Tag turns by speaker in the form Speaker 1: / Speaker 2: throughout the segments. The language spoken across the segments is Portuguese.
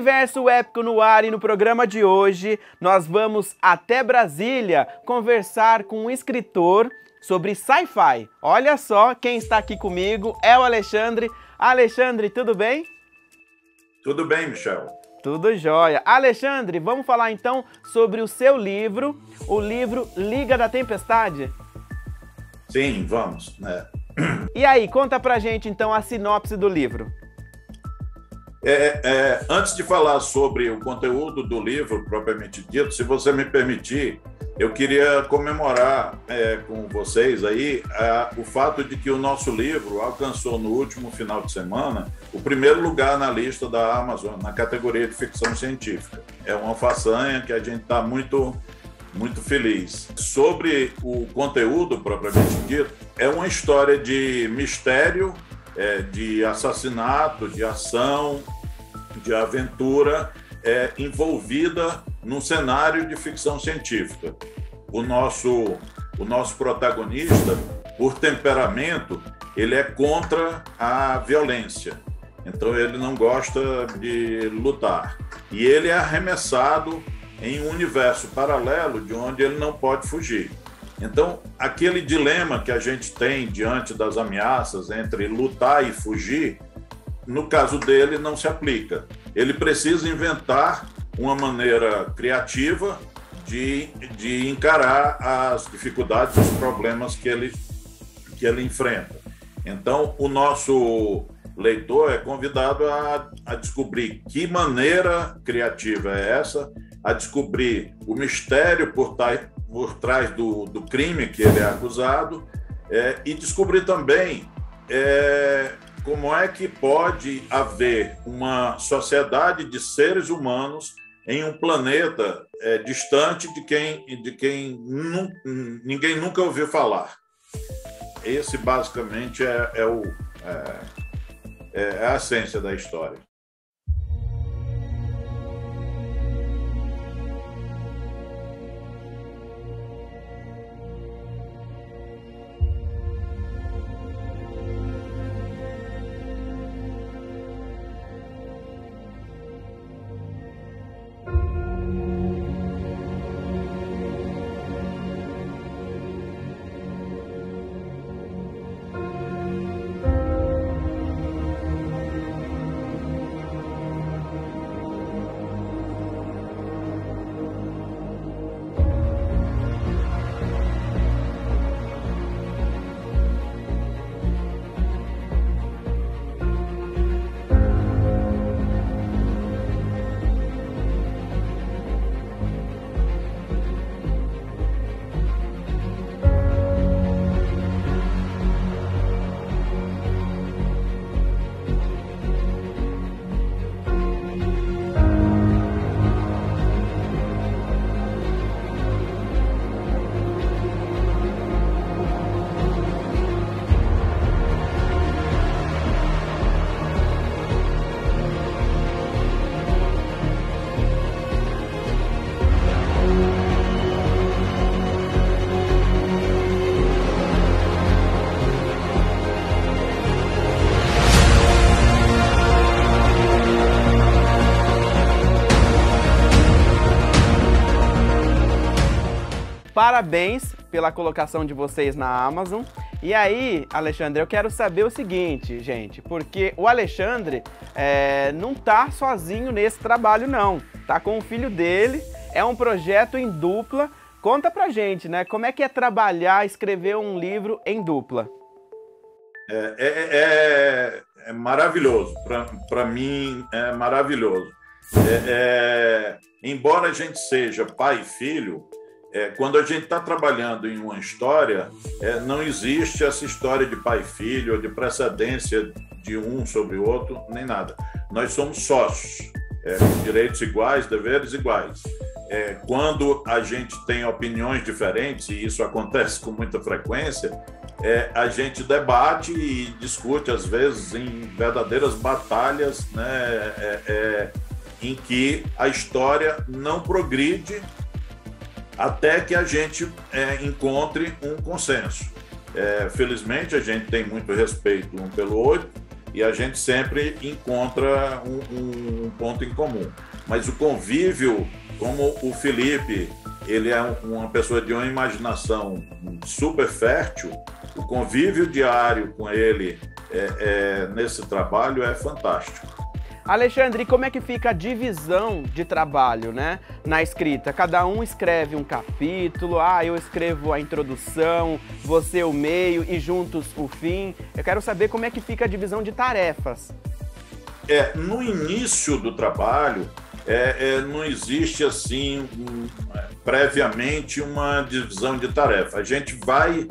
Speaker 1: Universo Épico no ar, e no programa de hoje nós vamos até Brasília conversar com um escritor sobre sci-fi. Olha só, quem está aqui comigo é o Alexandre. Alexandre, tudo bem?
Speaker 2: Tudo bem, Michel.
Speaker 1: Tudo jóia. Alexandre, vamos falar então sobre o seu livro, o livro Liga da Tempestade?
Speaker 2: Sim, vamos, né?
Speaker 1: E aí, conta pra gente então a sinopse do livro.
Speaker 2: Antes de falar sobre o conteúdo do livro propriamente dito, se você me permitir, eu queria comemorar com vocês aí o fato de que o nosso livro alcançou no último final de semana o primeiro lugar na lista da Amazon, na categoria de ficção científica. É uma façanha que a gente está muito feliz. Sobre o conteúdo propriamente dito, é uma história de mistério, de assassinato, de ação, de aventura, envolvida num cenário de ficção científica. O nosso protagonista, por temperamento, ele é contra a violência. Então ele não gosta de lutar. E ele é arremessado em um universo paralelo de onde ele não pode fugir. Então, aquele dilema que a gente tem diante das ameaças entre lutar e fugir, no caso dele, não se aplica. Ele precisa inventar uma maneira criativa de encarar as dificuldades, os problemas que ele enfrenta. Então, o nosso leitor é convidado a descobrir que maneira criativa é essa, a descobrir o mistério por trás do crime que ele é acusado, e descobrir também como é que pode haver uma sociedade de seres humanos em um planeta distante de quem ninguém nunca ouviu falar. Esse, basicamente, é a essência da história.
Speaker 1: Parabéns pela colocação de vocês na Amazon. E aí, Alexandre, eu quero saber o seguinte, gente, porque o Alexandre não tá sozinho nesse trabalho, não. Tá com o filho dele, é um projeto em dupla. Conta pra gente, né? Como é que é trabalhar, escrever um livro em dupla?
Speaker 2: É maravilhoso. Para mim, é maravilhoso. Embora a gente seja pai e filho, quando a gente está trabalhando em uma história, não existe essa história de pai e filho, ou de precedência de um sobre o outro, nem nada. Nós somos sócios, direitos iguais, deveres iguais. Quando a gente tem opiniões diferentes, e isso acontece com muita frequência, a gente debate e discute, às vezes, em verdadeiras batalhas, né, em que a história não progride até que a gente encontre um consenso. Felizmente, a gente tem muito respeito um pelo outro, e a gente sempre encontra um ponto em comum. Mas o convívio, como o Felipe, ele é uma pessoa de uma imaginação super fértil, o convívio diário com ele nesse trabalho é fantástico.
Speaker 1: Alexandre, e como é que fica a divisão de trabalho, né, na escrita? Cada um escreve um capítulo, eu escrevo a introdução, você o meio e juntos o fim. Eu quero saber como é que fica a divisão de tarefas.
Speaker 2: No início do trabalho, não existe assim previamente uma divisão de tarefa. A gente vai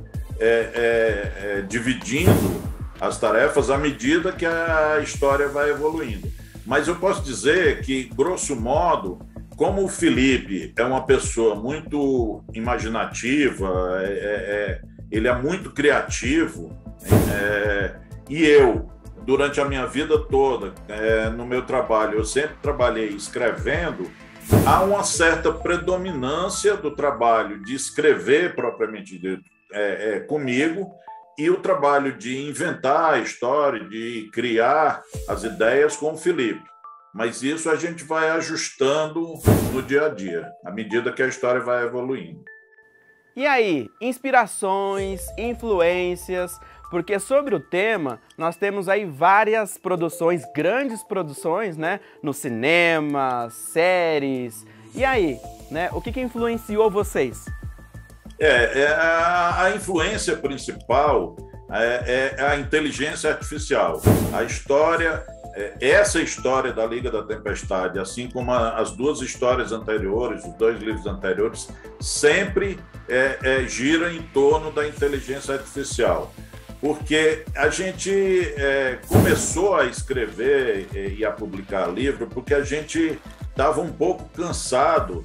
Speaker 2: dividindo as tarefas à medida que a história vai evoluindo. Mas eu posso dizer que, grosso modo, como o Felipe é uma pessoa muito imaginativa, ele é muito criativo, e eu, durante a minha vida toda, no meu trabalho, eu sempre trabalhei escrevendo, há uma certa predominância do trabalho de escrever propriamente dito, comigo, e o trabalho de inventar a história, de criar as ideias com o Felipe. Mas isso a gente vai ajustando no dia a dia, à medida que a história vai evoluindo.
Speaker 1: E aí, inspirações, influências, porque sobre o tema nós temos aí várias produções, grandes produções, né, no cinema, séries. E aí, né, o que influenciou vocês?
Speaker 2: A influência principal é a inteligência artificial. A história, essa história da Liga da Tempestade, assim como as duas histórias anteriores, os dois livros anteriores, sempre gira em torno da inteligência artificial. Porque a gente começou a escrever e a publicar livro porque a gente estava um pouco cansado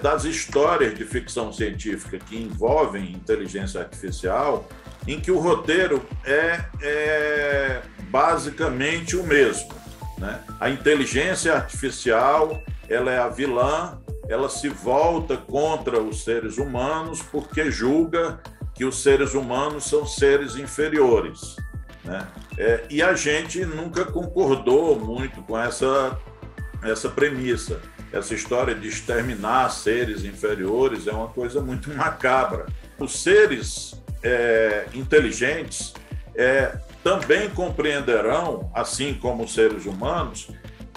Speaker 2: das histórias de ficção científica que envolvem inteligência artificial, em que o roteiro é basicamente o mesmo, né? A inteligência artificial, ela é a vilã, ela se volta contra os seres humanos porque julga que os seres humanos são seres inferiores, né? E a gente nunca concordou muito com essa premissa. Essa história de exterminar seres inferiores é uma coisa muito macabra. Os seres inteligentes também compreenderão, assim como os seres humanos,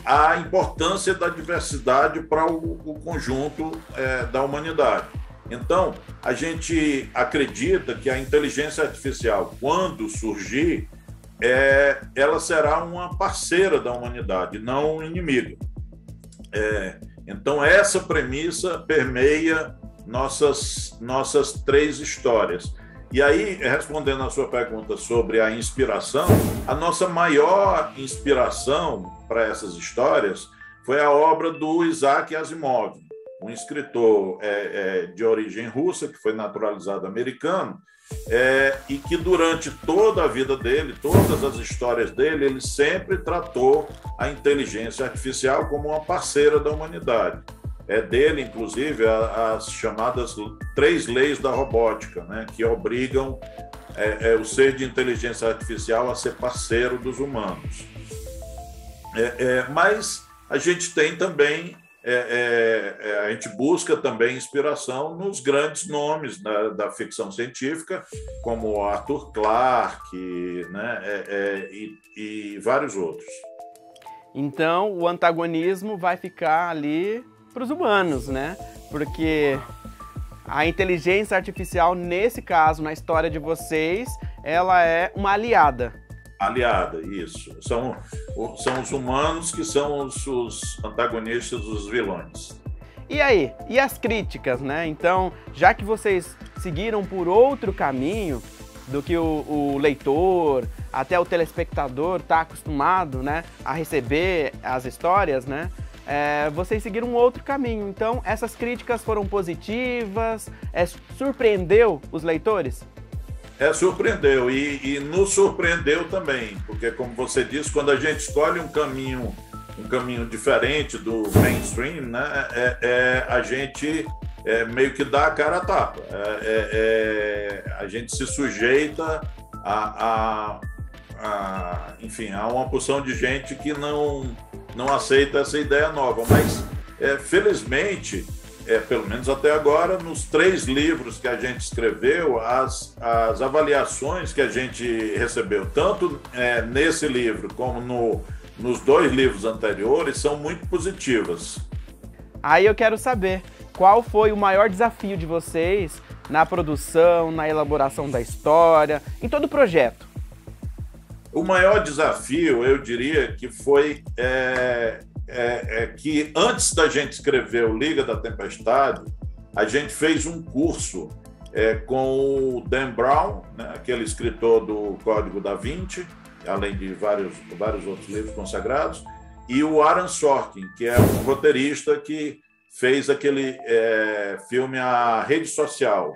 Speaker 2: a importância da diversidade para o conjunto da humanidade. Então, a gente acredita que a inteligência artificial, quando surgir, ela será uma parceira da humanidade, não um inimigo. Então, essa premissa permeia nossas três histórias. E aí, respondendo à sua pergunta sobre a inspiração, a nossa maior inspiração para essas histórias foi a obra do Isaac Asimov, um escritor de origem russa, que foi naturalizado americano, e que durante toda a vida dele, todas as histórias dele, ele sempre tratou a inteligência artificial como uma parceira da humanidade. É dele, inclusive, as chamadas 3 leis da robótica, né, que obrigam o ser de inteligência artificial a ser parceiro dos humanos. Mas a gente tem também, a gente busca também inspiração nos grandes nomes da ficção científica, como Arthur Clarke, né, e vários outros.
Speaker 1: Então, o antagonismo vai ficar ali para os humanos, né? Porque a inteligência artificial, nesse caso, na história de vocês, ela é uma aliada.
Speaker 2: Aliada, isso. São os humanos que são os antagonistas, os vilões.
Speaker 1: E aí? E as críticas, né? Então, já que vocês seguiram por outro caminho do que o leitor, até o telespectador está acostumado, né, a receber as histórias, né? Vocês seguiram um outro caminho. Então, essas críticas foram positivas? Surpreendeu os leitores?
Speaker 2: Surpreendeu e nos surpreendeu também, porque, como você disse, quando a gente escolhe um caminho diferente do mainstream, né, a gente meio que dá a cara a tapa. A gente se sujeita a enfim, há uma porção de gente que não aceita essa ideia nova, mas felizmente, pelo menos até agora, nos 3 livros que a gente escreveu, as avaliações que a gente recebeu, tanto nesse livro como nos 2 livros anteriores, são muito positivas.
Speaker 1: Aí eu quero saber, qual foi o maior desafio de vocês na produção, na elaboração da história, em todo o projeto?
Speaker 2: O maior desafio, eu diria, que foi que antes da gente escrever o Liga da Tempestade, a gente fez um curso com o Dan Brown, né, aquele escritor do Código da Vinci, além de vários outros livros consagrados, e o Aaron Sorkin, que é um roteirista que fez aquele filme A Rede Social.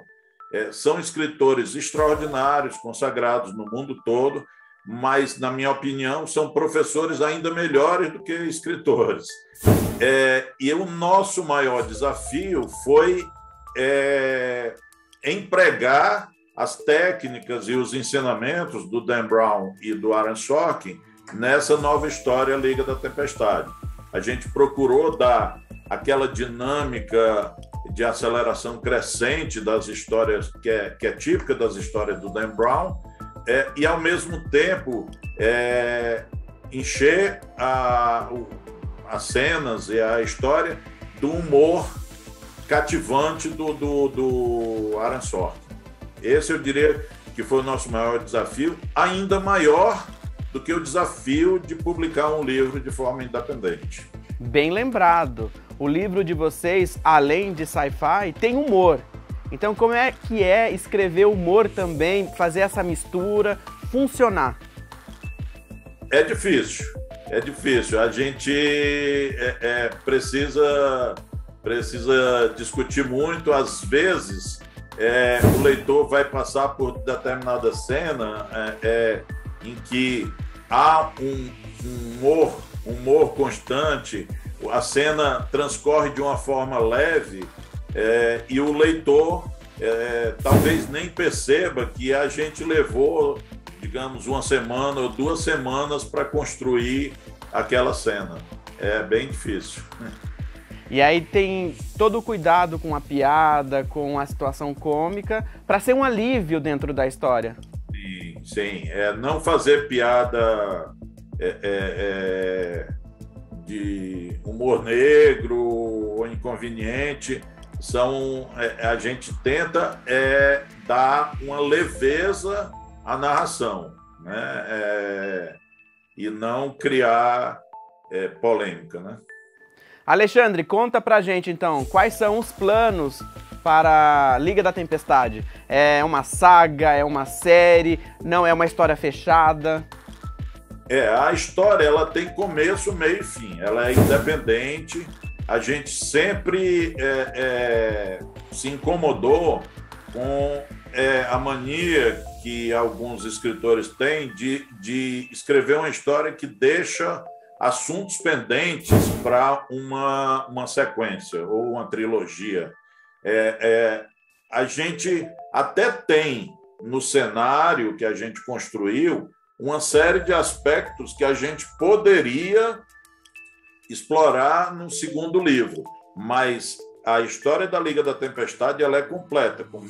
Speaker 2: São escritores extraordinários, consagrados no mundo todo, mas, na minha opinião, são professores ainda melhores do que escritores. E o nosso maior desafio foi empregar as técnicas e os ensinamentos do Dan Brown e do Aaron Sorkin nessa nova história Liga da Tempestade. A gente procurou dar aquela dinâmica de aceleração crescente das histórias, que é típica das histórias do Dan Brown, e, ao mesmo tempo, encher as cenas e a história do humor cativante do Aaron Sorkin. Esse, eu diria, que foi o nosso maior desafio, ainda maior do que o desafio de publicar um livro de forma independente.
Speaker 1: Bem lembrado. O livro de vocês, além de sci-fi, tem humor. Então, como é que escrever humor também, fazer essa mistura funcionar?
Speaker 2: É difícil. A gente precisa discutir muito. Às vezes, o leitor vai passar por determinada cena em que há um humor constante, a cena transcorre de uma forma leve, e o leitor talvez nem perceba que a gente levou, digamos, 1 semana ou 2 semanas para construir aquela cena. É bem difícil.
Speaker 1: E aí tem todo o cuidado com a piada, com a situação cômica, para ser um alívio dentro da história.
Speaker 2: Sim. Não fazer piada de humor negro ou inconveniente. A gente tenta dar uma leveza à narração, né? E não criar polêmica, né?
Speaker 1: Alexandre, conta pra gente então, quais são os planos para Liga da Tempestade? É uma saga, é uma série, não é uma história fechada?
Speaker 2: A história ela tem começo, meio e fim, ela é independente. A gente sempre se incomodou com a mania que alguns escritores têm de escrever uma história que deixa assuntos pendentes para uma sequência ou uma trilogia. A gente até tem no cenário que a gente construiu uma série de aspectos que a gente poderia explorar no segundo livro, mas a história da Liga da Tempestade ela é completa, com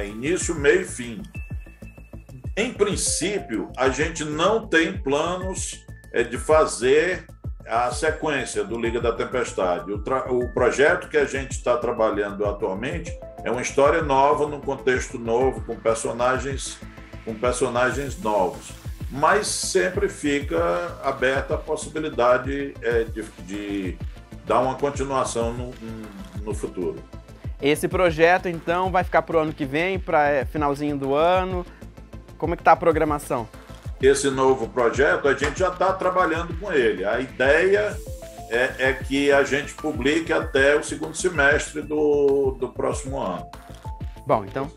Speaker 2: início, meio e fim. Em princípio, a gente não tem planos de fazer a sequência do Liga da Tempestade. O projeto que a gente está trabalhando atualmente é uma história nova, num contexto novo, com personagens novos. Mas sempre fica aberta a possibilidade de dar uma continuação no futuro.
Speaker 1: Esse projeto, então, vai ficar para o ano que vem, para finalzinho do ano? Como é que está a programação?
Speaker 2: Esse novo projeto, a gente já está trabalhando com ele. A ideia é que a gente publique até o segundo semestre do próximo ano.
Speaker 1: Bom, então,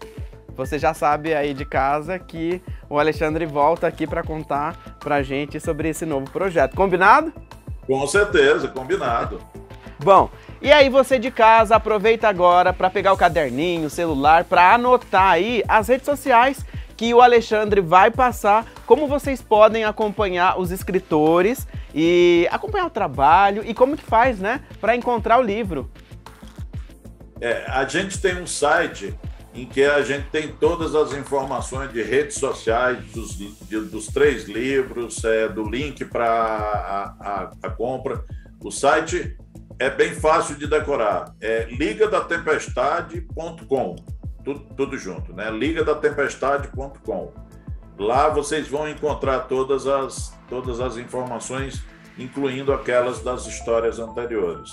Speaker 1: você já sabe aí de casa que o Alexandre volta aqui para contar para a gente sobre esse novo projeto. Combinado?
Speaker 2: Com certeza, combinado.
Speaker 1: Bom, e aí você de casa, aproveita agora para pegar o caderninho, o celular, para anotar aí as redes sociais que o Alexandre vai passar como vocês podem acompanhar os escritores e acompanhar o trabalho e como que faz, né, para encontrar o livro.
Speaker 2: A gente tem um site em que a gente tem todas as informações de redes sociais dos 3 livros, do link para a compra. O site é bem fácil de decorar, é ligadatempestade.com, tudo junto, né? ligadatempestade.com. Lá vocês vão encontrar todas as informações, incluindo aquelas das histórias anteriores.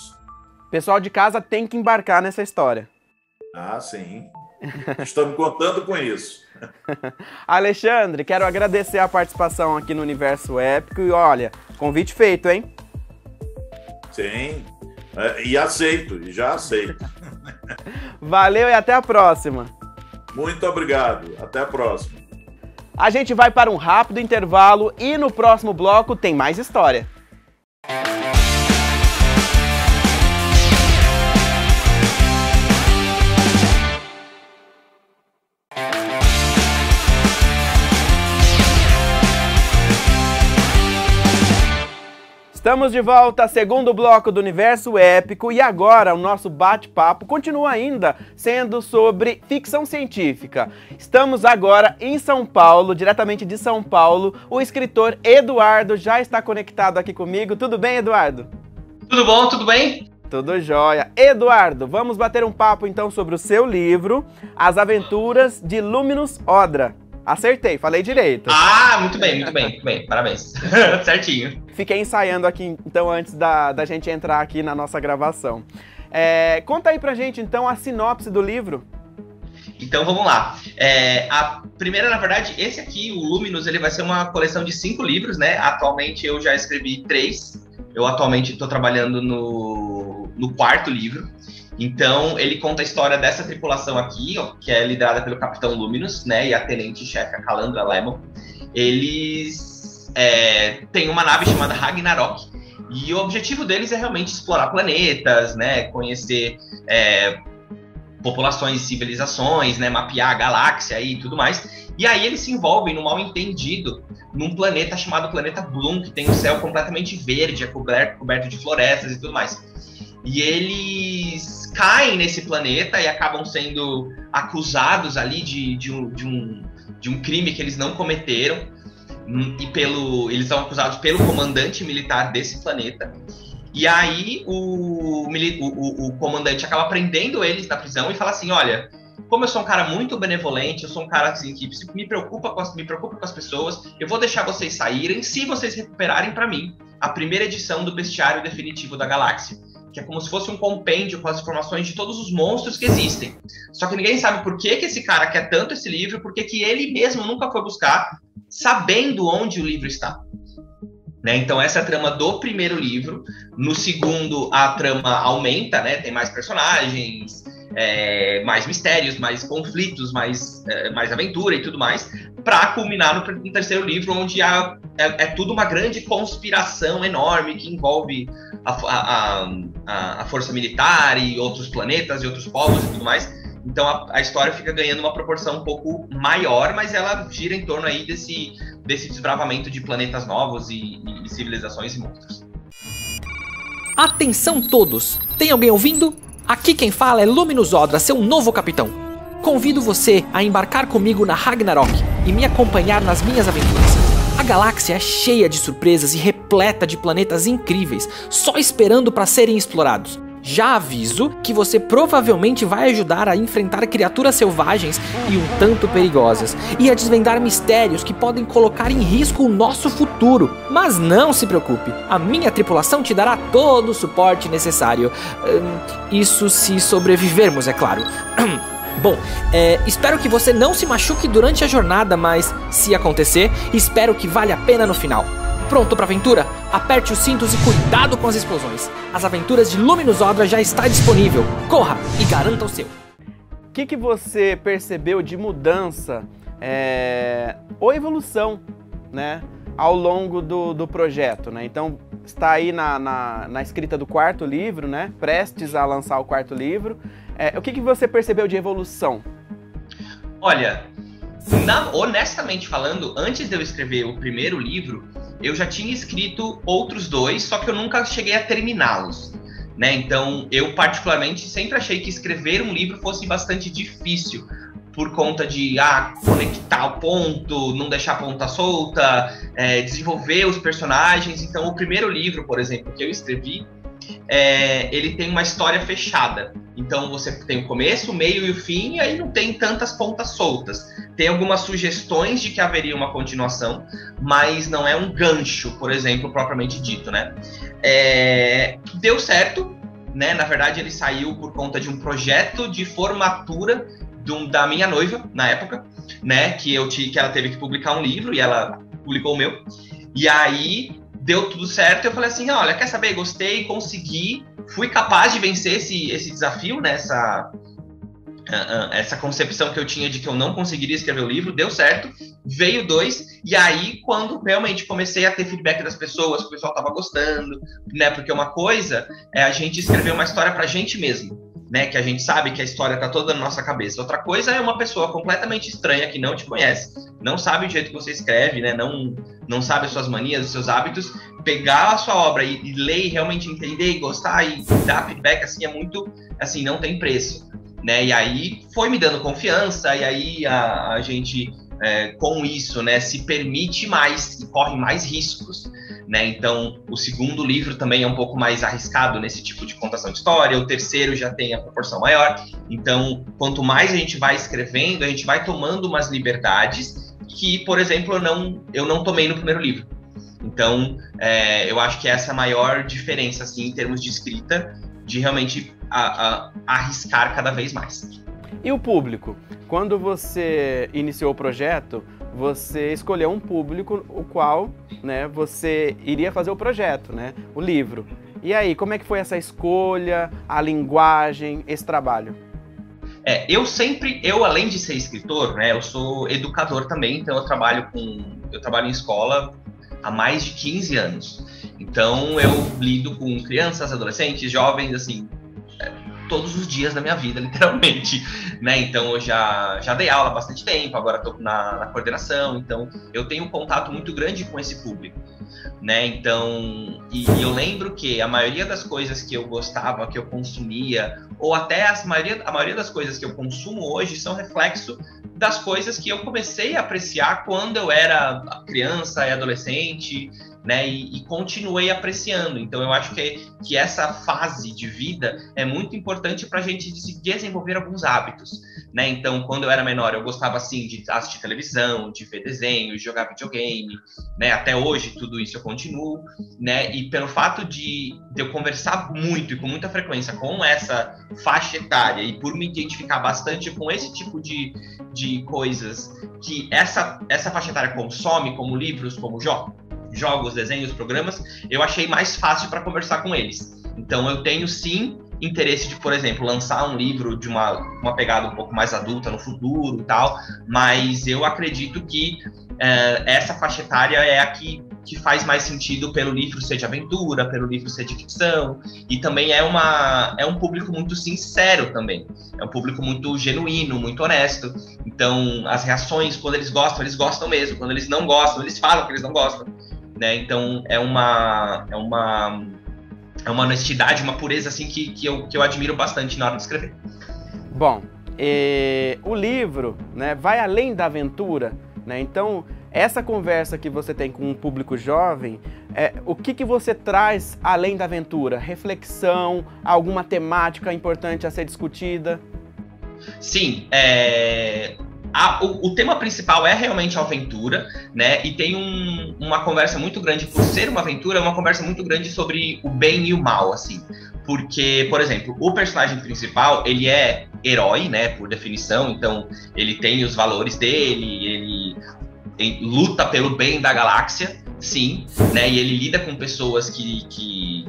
Speaker 1: Pessoal de casa tem que embarcar nessa história.
Speaker 2: Ah, sim. Estamos contando com isso.
Speaker 1: Alexandre, quero agradecer a participação aqui no Universo Épico e olha, convite feito, hein?
Speaker 2: Sim, e já aceito.
Speaker 1: Valeu e até a próxima.
Speaker 2: Muito obrigado, até a próxima.
Speaker 1: A gente vai para um rápido intervalo e no próximo bloco tem mais história. Estamos de volta, segundo bloco do Universo Épico, e agora o nosso bate-papo continua ainda sendo sobre ficção científica. Estamos agora em São Paulo, diretamente de São Paulo. O escritor Eduardo já está conectado aqui comigo. Tudo bem, Eduardo?
Speaker 3: Tudo bom, tudo bem?
Speaker 1: Tudo jóia. Eduardo, vamos bater um papo então sobre o seu livro, As Aventuras de Luminous Odra. Acertei, falei direito.
Speaker 3: Ah, muito bem, parabéns. Certinho.
Speaker 1: Fiquei ensaiando aqui, então, antes da gente entrar aqui na nossa gravação. Conta aí pra gente, então, a sinopse do livro.
Speaker 3: Então, vamos lá. A primeira, na verdade, esse aqui, o Luminous, ele vai ser uma coleção de 5 livros, né? Atualmente, eu já escrevi 3. Eu, atualmente, estou trabalhando no 4º livro. Então, ele conta a história dessa tripulação aqui, ó, que é liderada pelo Capitão Luminous, né, e a tenente-chefe, a Calandra Lemon. Eles têm uma nave chamada Ragnarok, e o objetivo deles é realmente explorar planetas, né, conhecer populações e civilizações, né, mapear a galáxia e tudo mais. E aí eles se envolvem num mal-entendido num planeta chamado Planeta Bloom, que tem o céu completamente verde, coberto de florestas e tudo mais. E eles caem nesse planeta e acabam sendo acusados ali de um crime que eles não cometeram. E eles são acusados pelo comandante militar desse planeta. E aí o comandante acaba prendendo eles na prisão e fala assim, olha, como eu sou um cara muito benevolente, eu sou um cara assim, que me preocupa com as pessoas, eu vou deixar vocês saírem se vocês recuperarem para mim a primeira edição do Bestiário Definitivo da Galáxia, que é como se fosse um compêndio com as informações de todos os monstros que existem. Só que ninguém sabe por que esse cara quer tanto esse livro, porque que ele mesmo nunca foi buscar, sabendo onde o livro está. Né? Então essa é a trama do primeiro livro. No segundo, a trama aumenta, né? Tem mais personagens, mais mistérios, mais conflitos, mais aventura e tudo mais, para culminar no terceiro livro, onde é tudo uma grande conspiração enorme que envolve a força militar e outros planetas e outros povos e tudo mais. Então a história fica ganhando uma proporção um pouco maior, mas ela gira em torno aí desse desbravamento de planetas novos e civilizações e monstros.
Speaker 4: Atenção todos! Tem alguém ouvindo? Aqui quem fala é Luminous Odra, seu novo capitão. Convido você a embarcar comigo na Ragnarok e me acompanhar nas minhas aventuras. A galáxia é cheia de surpresas e repleta de planetas incríveis, só esperando para serem explorados. Já aviso que você provavelmente vai ajudar a enfrentar criaturas selvagens e um tanto perigosas, e a desvendar mistérios que podem colocar em risco o nosso futuro. Mas não se preocupe, a minha tripulação te dará todo o suporte necessário. Isso se sobrevivermos, é claro. Bom, espero que você não se machuque durante a jornada, mas se acontecer, espero que valha a pena no final. Pronto pra aventura? Aperte os cintos e cuidado com as explosões. As Aventuras de Luminous Odra já está disponível. Corra e garanta o seu.
Speaker 1: O que você percebeu de mudança ou evolução, né, ao longo do projeto, né? Então, está aí na escrita do 4º livro, né? Prestes a lançar o 4º livro. O que você percebeu de evolução?
Speaker 3: Olha, Honestamente falando, antes de eu escrever o primeiro livro, eu já tinha escrito outros 2, só que eu nunca cheguei a terminá-los, né? Então, eu particularmente sempre achei que escrever um livro fosse bastante difícil, por conta de conectar o ponto, não deixar a ponta solta, desenvolver os personagens. Então, o primeiro livro, por exemplo, que eu escrevi, ele tem uma história fechada. Então, você tem o começo, o meio e o fim, e aí não tem tantas pontas soltas. Tem algumas sugestões de que haveria uma continuação, mas não é um gancho, por exemplo, propriamente dito, né? Deu certo, né? Na verdade, ele saiu por conta de um projeto de formatura da minha noiva, na época, né? Que ela teve que publicar um livro, e ela publicou o meu. E aí deu tudo certo, eu falei assim, olha, quer saber, gostei, consegui, fui capaz de vencer esse desafio, né, essa concepção que eu tinha de que eu não conseguiria escrever o livro, deu certo, veio 2, e aí quando realmente comecei a ter feedback das pessoas, que o pessoal tava gostando, né, porque uma coisa é a gente escrever uma história pra gente mesmo, né, que a gente sabe que a história tá toda na nossa cabeça. Outra coisa é uma pessoa completamente estranha que não te conhece, não sabe o jeito que você escreve, né, não sabe as suas manias, os seus hábitos, pegar a sua obra e ler e realmente entender e gostar e dar feedback, assim, é muito, assim, não tem preço, né, e aí foi me dando confiança, e aí a gente, com isso, né, se permite mais e corre mais riscos, né? Então, o segundo livro também é um pouco mais arriscado nesse tipo de contação de história, o terceiro já tem a proporção maior. Então, quanto mais a gente vai escrevendo, a gente vai tomando umas liberdades que, por exemplo, eu não tomei no primeiro livro. Então, eu acho que essa é a maior diferença, assim, em termos de escrita, de realmente arriscar cada vez mais.
Speaker 1: E o público? Quando você iniciou o projeto, você escolheu um público o qual, né, você iria fazer o projeto, né, o livro. E aí, como é que foi essa escolha, a linguagem, esse trabalho?
Speaker 3: Eu além de ser escritor, né, eu sou educador também, então eu trabalho em escola há mais de 15 anos. Então eu lido com crianças, adolescentes, jovens, assim, todos os dias da minha vida, literalmente, né? Então eu já dei aula há bastante tempo, agora estou na coordenação, então eu tenho um contato muito grande com esse público, né? Então, e eu lembro que a maioria das coisas que eu gostava, que eu consumia, ou até a maioria das coisas que eu consumo hoje são reflexo das coisas que eu comecei a apreciar quando eu era criança e adolescente, né, e continuei apreciando. Então eu acho que essa fase de vida é muito importante para a gente desenvolver alguns hábitos, né? Então, quando eu era menor, eu gostava, assim, de assistir televisão, de ver desenhos, de jogar videogame, né? Até hoje, tudo isso eu continuo, né? E pelo fato de eu conversar muito e com muita frequência com essa faixa etária, e por me identificar bastante com esse tipo de coisas que essa faixa etária consome, como livros, como jogos, desenhos, programas, eu achei mais fácil para conversar com eles. Então eu tenho sim interesse de, por exemplo, lançar um livro de uma pegada um pouco mais adulta no futuro e tal, mas eu acredito que essa faixa etária é a que faz mais sentido pelo livro ser de aventura, pelo livro ser de ficção, e também é um público muito sincero também, é um público muito genuíno, muito honesto. Então as reações, quando eles gostam mesmo, quando eles não gostam, eles falam que eles não gostam, né? Então é uma honestidade, uma pureza, assim, que eu admiro bastante na hora de escrever.
Speaker 1: Bom, o livro, né, vai além da aventura, né? Então, essa conversa que você tem com um público jovem, o que você traz além da aventura? Reflexão, alguma temática importante a ser discutida?
Speaker 3: Sim, o tema principal é realmente a aventura, né? E tem uma conversa muito grande, por ser uma aventura, uma conversa muito grande sobre o bem e o mal, assim. Porque, por exemplo, o personagem principal, ele é herói, né? Por definição, então ele tem os valores dele, ele luta pelo bem da galáxia, sim, né? E ele lida com pessoas que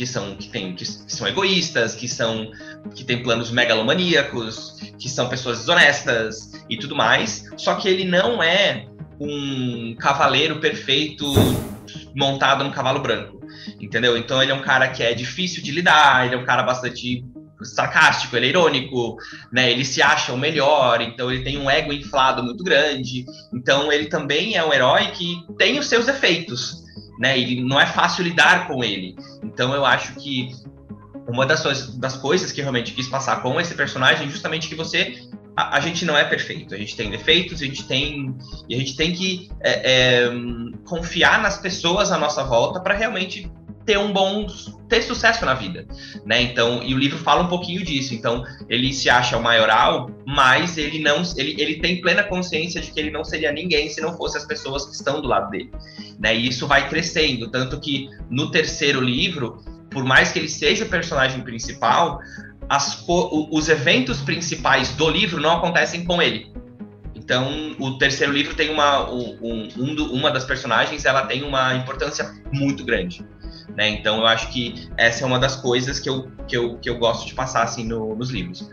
Speaker 3: são egoístas, que têm planos megalomaníacos, que são pessoas desonestas e tudo mais. Só que ele não é um cavaleiro perfeito montado num cavalo branco, entendeu? Então ele é um cara que é difícil de lidar, ele é um cara bastante sarcástico, ele é irônico, né? Ele se acha o melhor, então ele tem um ego inflado muito grande. Então ele também é um herói que tem os seus defeitos, né? E não é fácil lidar com ele. Então eu acho que uma das coisas que eu realmente quis passar com esse personagem é justamente que a gente não é perfeito, a gente tem defeitos, a gente tem que confiar nas pessoas à nossa volta para realmente ter sucesso na vida, né? Então, e o livro fala um pouquinho disso. Então, ele se acha o maioral, mas ele tem plena consciência de que ele não seria ninguém se não fosse as pessoas que estão do lado dele, né? E isso vai crescendo, tanto que no terceiro livro, por mais que ele seja o personagem principal, os eventos principais do livro não acontecem com ele. Então, o terceiro livro tem uma das personagens, ela tem uma importância muito grande, né? Então, eu acho que essa é uma das coisas que eu gosto de passar assim nos livros.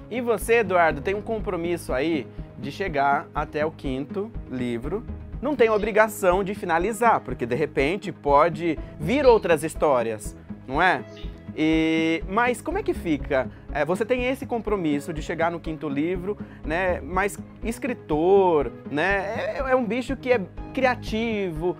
Speaker 1: E você, Eduardo, tem um compromisso aí de chegar até o 5º livro. Não tem obrigação de finalizar, porque de repente pode vir outras histórias, não é? Mas como é que fica? Você tem esse compromisso de chegar no 5º livro, né? Mas escritor, né? É um bicho que é criativo.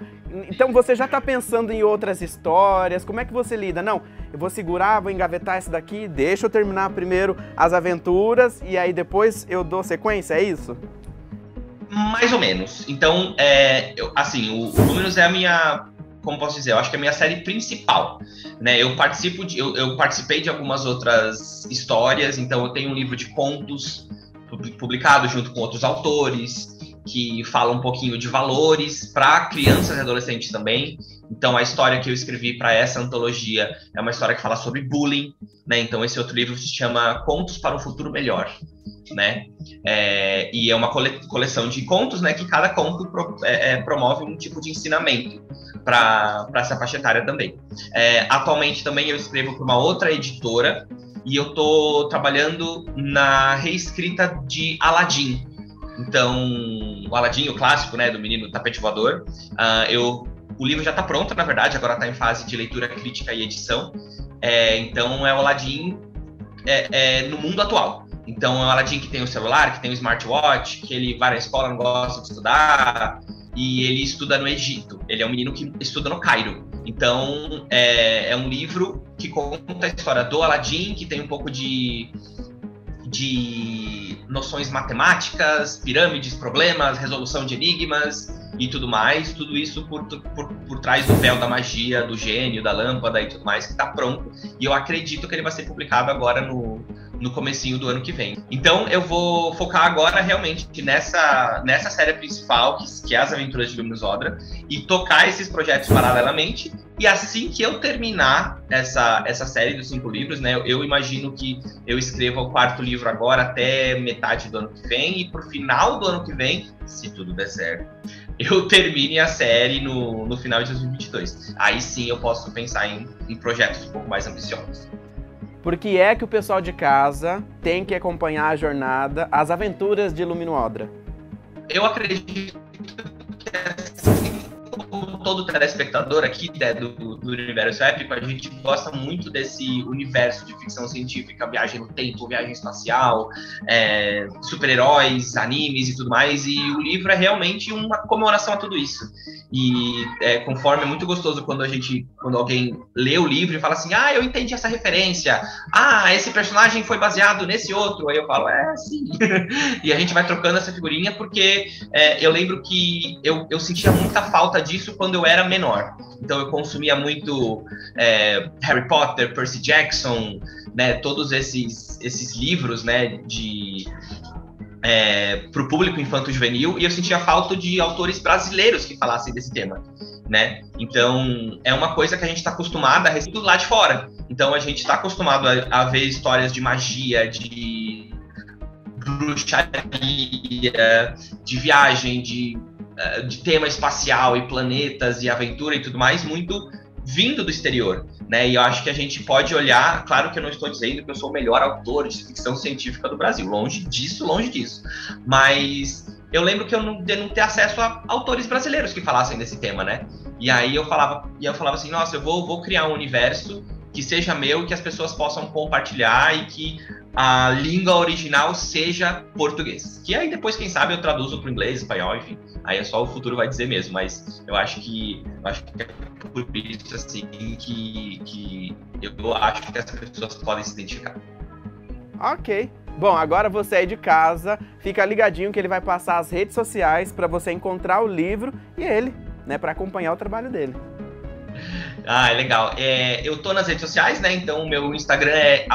Speaker 1: Então você já está pensando em outras histórias. Como é que você lida? Não, eu vou segurar, vou engavetar esse daqui, deixa eu terminar primeiro as aventuras e aí depois eu dou sequência, é isso?
Speaker 3: Mais ou menos. Então, o Luminous é a minha, como posso dizer, eu acho que é a minha série principal, né? Eu participei de algumas outras histórias, então eu tenho um livro de contos publicado junto com outros autores, que fala um pouquinho de valores para crianças e adolescentes também. Então, a história que eu escrevi para essa antologia é uma história que fala sobre bullying, né? Então, esse outro livro se chama Contos para um Futuro Melhor, né? E é uma coleção de contos, né? Que cada conto promove um tipo de ensinamento para essa faixa etária também. Atualmente, também eu escrevo para uma outra editora e eu estou trabalhando na reescrita de Aladdin. Então, o Aladdin, o clássico, né, do menino tapete voador, o livro já está pronto, na verdade, agora está em fase de leitura crítica e edição. Então, é o Aladdin no mundo atual. Então, é o Aladdin que tem o celular, que tem o smartwatch, que ele vai na escola, não gosta de estudar, e ele estuda no Egito. Ele é um menino que estuda no Cairo. Então, é um livro que conta a história do Aladdin, que tem um pouco de noções matemáticas, pirâmides, problemas, resolução de enigmas e tudo mais, tudo isso por trás do véu da magia, do gênio, da lâmpada e tudo mais, que está pronto, e eu acredito que ele vai ser publicado agora no comecinho do ano que vem. Então eu vou focar agora realmente nessa série principal, que é As Aventuras de Luminous Odra, e tocar esses projetos paralelamente. E assim que eu terminar essa série dos 5 livros, né, eu imagino que eu escreva o 4º livro agora até metade do ano que vem, e pro final do ano que vem, se tudo der certo, eu termine a série no final de 2022. Aí sim eu posso pensar em projetos um pouco mais ambiciosos.
Speaker 1: Por que é que o pessoal de casa tem que acompanhar a jornada, as aventuras de Luminous Odra?
Speaker 3: Eu acredito que, assim, como todo telespectador aqui, né, do universo épico, a gente gosta muito desse universo de ficção científica, viagem no tempo, viagem espacial, super-heróis, animes e tudo mais, e o livro é realmente uma comemoração a tudo isso. E conforme é muito gostoso quando alguém lê o livro e fala assim, eu entendi essa referência, esse personagem foi baseado nesse outro, aí eu falo, sim. E a gente vai trocando essa figurinha porque eu lembro que eu sentia muita falta disso quando eu era menor. Então eu consumia muito Harry Potter, Percy Jackson, né, todos esses livros, né, para o público infanto-juvenil, e eu sentia falta de autores brasileiros que falassem desse tema, né? Então, é uma coisa que a gente está acostumado a receber lá de fora. Então, a gente está acostumado a ver histórias de magia, de bruxaria, de viagem, de tema espacial e planetas e aventura e tudo mais, muito vindo do exterior, né? E eu acho que a gente pode olhar, claro que eu não estou dizendo que eu sou o melhor autor de ficção científica do Brasil, longe disso, mas eu lembro que eu não ter acesso a autores brasileiros que falassem desse tema, né? E aí eu falava assim, nossa, eu vou criar um universo que seja meu e que as pessoas possam compartilhar e que a língua original seja português. Que aí depois, quem sabe, eu traduzo para o inglês, espanhol, enfim. Aí é só o futuro vai dizer mesmo, mas eu acho que é por isso, assim, que eu acho que as pessoas podem se identificar.
Speaker 1: Ok. Bom, agora você aí de casa, fica ligadinho que ele vai passar as redes sociais para você encontrar o livro e ele, né, para acompanhar o trabalho dele.
Speaker 3: Ah, é legal. Eu tô nas redes sociais, né? Então o meu Instagram é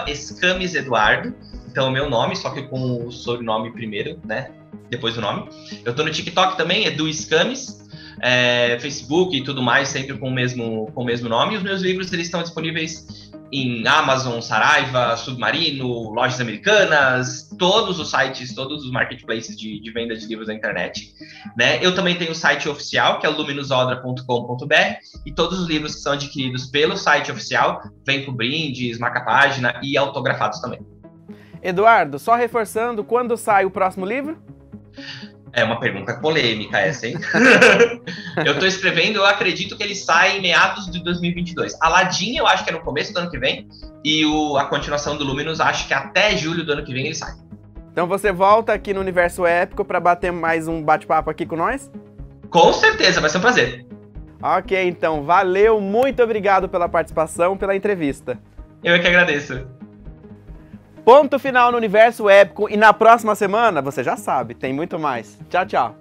Speaker 3: @escameseduardo. Então é o meu nome, só que com o sobrenome primeiro, né? Depois do nome. Eu tô no TikTok também, é do Escames. Facebook e tudo mais, sempre com o mesmo nome. E os meus livros, eles estão disponíveis em Amazon, Saraiva, Submarino, Lojas Americanas, todos os sites, todos os marketplaces de venda de livros na internet, né? Eu também tenho o site oficial, que é luminusodra.com.br, e todos os livros que são adquiridos pelo site oficial vêm com brindes, marca-página e autografados também.
Speaker 1: Eduardo, só reforçando, quando sai o próximo livro?
Speaker 3: É uma pergunta polêmica essa, hein? Eu tô escrevendo, eu acredito que ele sai em meados de 2022. Aladdin eu acho que é no começo do ano que vem, e a continuação do Luminous acho que até julho do ano que vem ele sai.
Speaker 1: Então você volta aqui no Universo Épico para bater mais um bate-papo aqui com nós?
Speaker 3: Com certeza, vai ser um prazer.
Speaker 1: Ok, então, valeu, muito obrigado pela participação, pela entrevista.
Speaker 3: Eu é que agradeço.
Speaker 1: Ponto final no Universo Épico e na próxima semana, você já sabe, tem muito mais. Tchau, tchau.